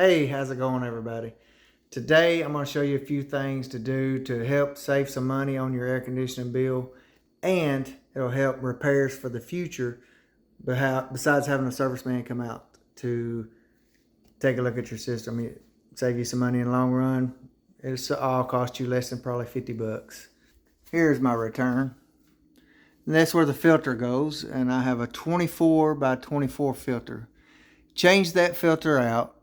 Hey, how's it going, everybody? Today I'm going to show you a few things to do to help save some money on your air conditioning bill, and it'll help repairs for the future besides having a service man come out to take a look at your system. It save you some money in the long run. It'll all cost you less than probably 50 bucks. Here's my return. And that's where the filter goes, and I have a 24 by 24 filter. Change that filter out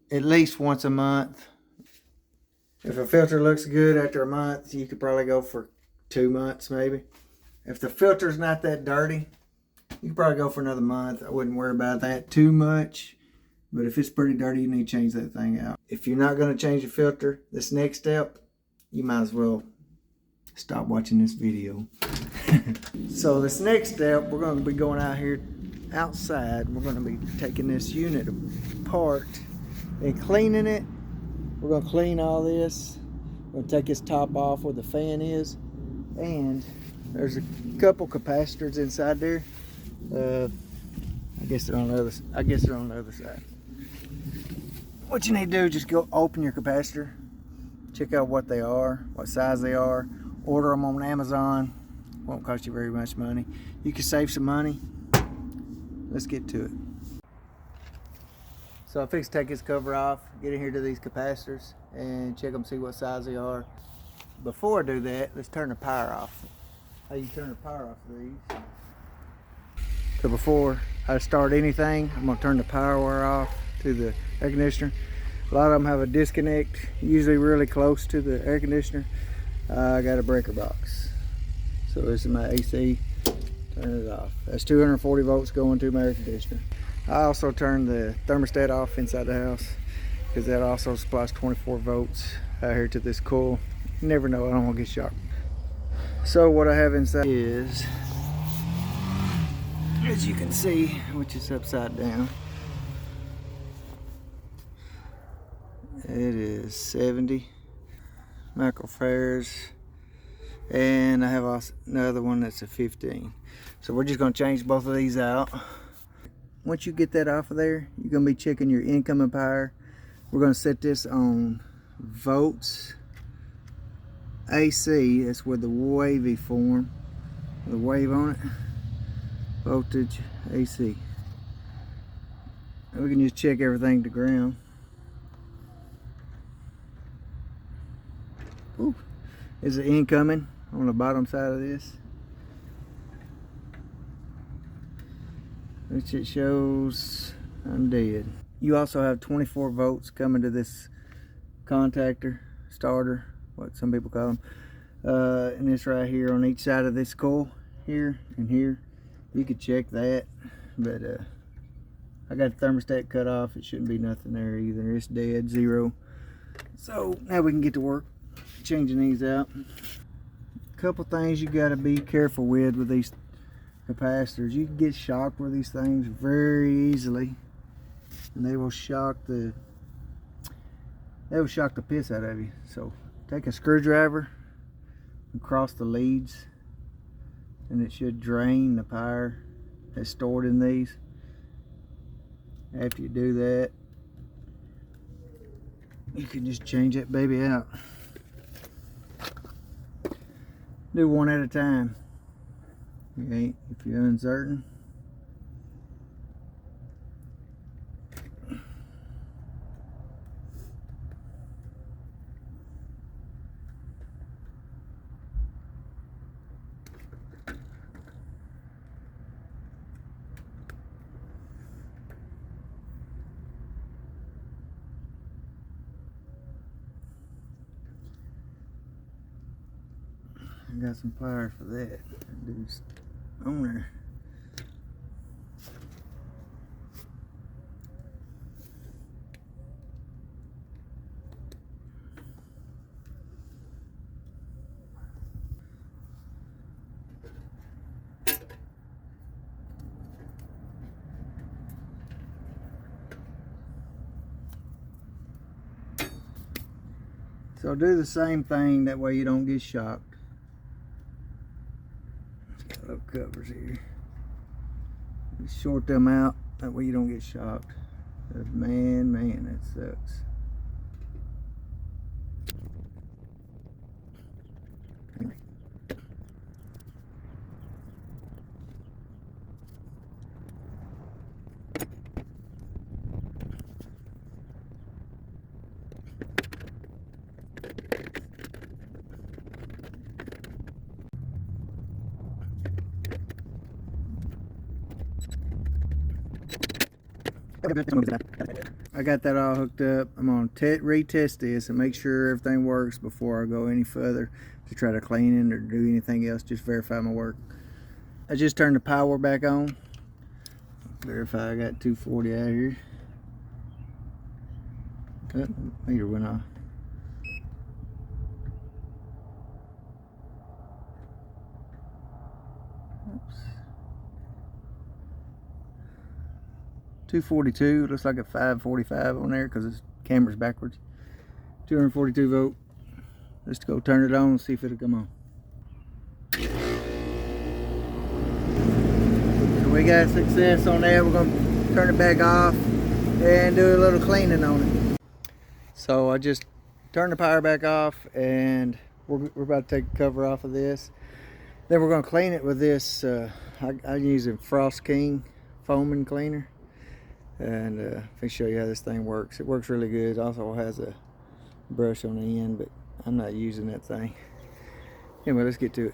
at least once a month. If a filter looks good after a month, you could probably go for 2 months maybe. If the filter's not that dirty, you could probably go for another month. I wouldn't worry about that too much. But if it's pretty dirty, you need to change that thing out. If you're not going to change the filter, this next step, you might as well stop watching this video. So this next step, we're going to be going out here outside. We're going to be taking this unit apart and cleaning it. We're going to clean all this. We're going to take this top off where the fan is, and there's a couple capacitors inside there. I guess they're on the other side. What you need to do is just go open your capacitor, check out what they are, what size they are, order them on Amazon. Won't cost you very much money. You can save some money. Let's get to it. So I fixed to take this cover off, get in here to these capacitors and check them, see what size they are. Before I do that, let's turn the power off. How you turn the power off of these. So before I start anything, I'm gonna turn the power wire off to the air conditioner. A lot of them have a disconnect, usually really close to the air conditioner. I got a breaker box. So this is my AC, turn it off. That's 240 volts going to my air conditioner. I also turned the thermostat off inside the house because that also supplies 24 volts out here to this coil. You never know, I don't want to get shocked. So what I have inside is, as you can see, which is upside down, it is 70 microfarads, and I have another one that's a 15. So we're just going to change both of these out. Once you get that off of there, you're going to be checking your incoming power. We're going to set this on volts AC. That's where the wavy form, the wave on it. Voltage AC. And we can just check everything to ground. Ooh, is the incoming on the bottom side of this, which it shows I'm dead. You also have 24 volts coming to this contactor, starter, what some people call them, and this right here on each side of this coil, here and here. You could check that, but I got the thermostat cut off. It shouldn't be nothing there either. It's dead, zero. So now we can get to work changing these out. A couple things you got to be careful with these capacitors. You can get shocked with these things very easily, and they will shock the piss out of you. So take a screwdriver and cross the leads, and it should drain the power that's stored in these. After you do that, you can just change that baby out. Do one at a time. Okay, if you're uncertain. I got some pliers for that. Dude's on there. So do the same thing, that way you don't get shocked. Got little covers here. Just short them out, that way you don't get shocked. Man, that sucks. I got that all hooked up. I'm gonna retest this and make sure everything works before I go any further to try to clean it or do anything else. Just verify my work. I just turned the power back on. Verify I got 240 out here. Oh, meter went off. Oops. 242, looks like a 545 on there because the camera's backwards. 242 volt. Let's go turn it on and see if it'll come on. So we got success on that. We're going to turn it back off and do a little cleaning on it. So I just turned the power back off and we're about to take the cover off of this. Then we're going to clean it with this. I'm using Frost King foaming cleaner. And let me show you how this thing works. It works really good. It also has a brush on the end, but I'm not using that thing. Anyway, let's get to it.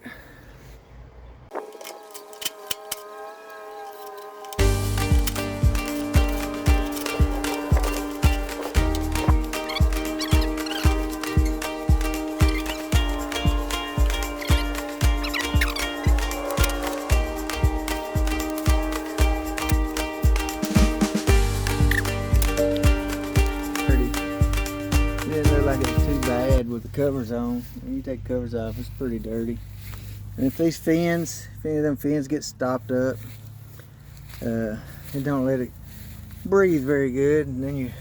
With the covers on. When you take the covers off, it's pretty dirty. And if these fins, if any of them fins get stopped up, it don't let it breathe very good, and then you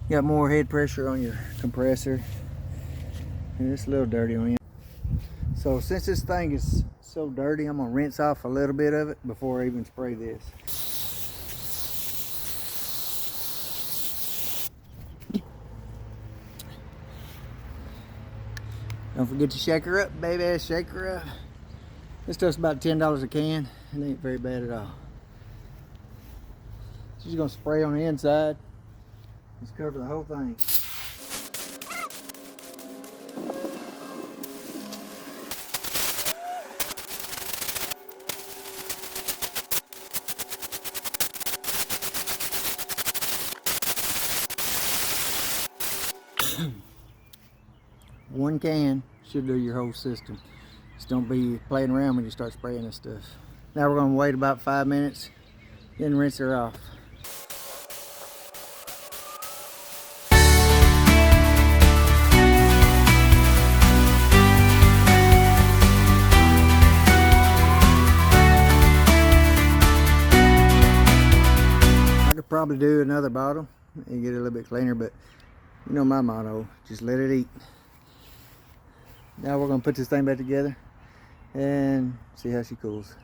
got more head pressure on your compressor, and it's a little dirty on you. So since this thing is so dirty, I'm gonna rinse off a little bit of it before I even spray this. Don't forget to shake her up, baby. Shake her up. This stuff's about $10 a can. It ain't very bad at all. She's gonna spray on the inside. Just cover the whole thing. One can should do your whole system. Just don't be playing around when you start spraying this stuff. Now we're going to wait about 5 minutes, then rinse her off. I could probably do another bottle and get it a little bit cleaner, but you know my motto, just let it eat. Now we're going to put this thing back together and see how she cools.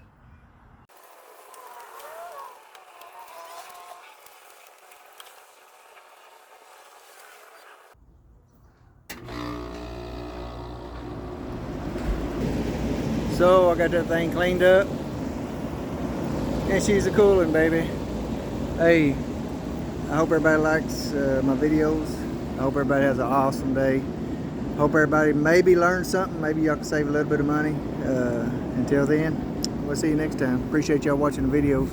So I got that thing cleaned up and she's a cooling, baby. Hey, I hope everybody likes my videos. I hope everybody has an awesome day. Hope everybody maybe learned something. Maybe y'all can save a little bit of money. Until then, we'll see you next time. Appreciate y'all watching the videos.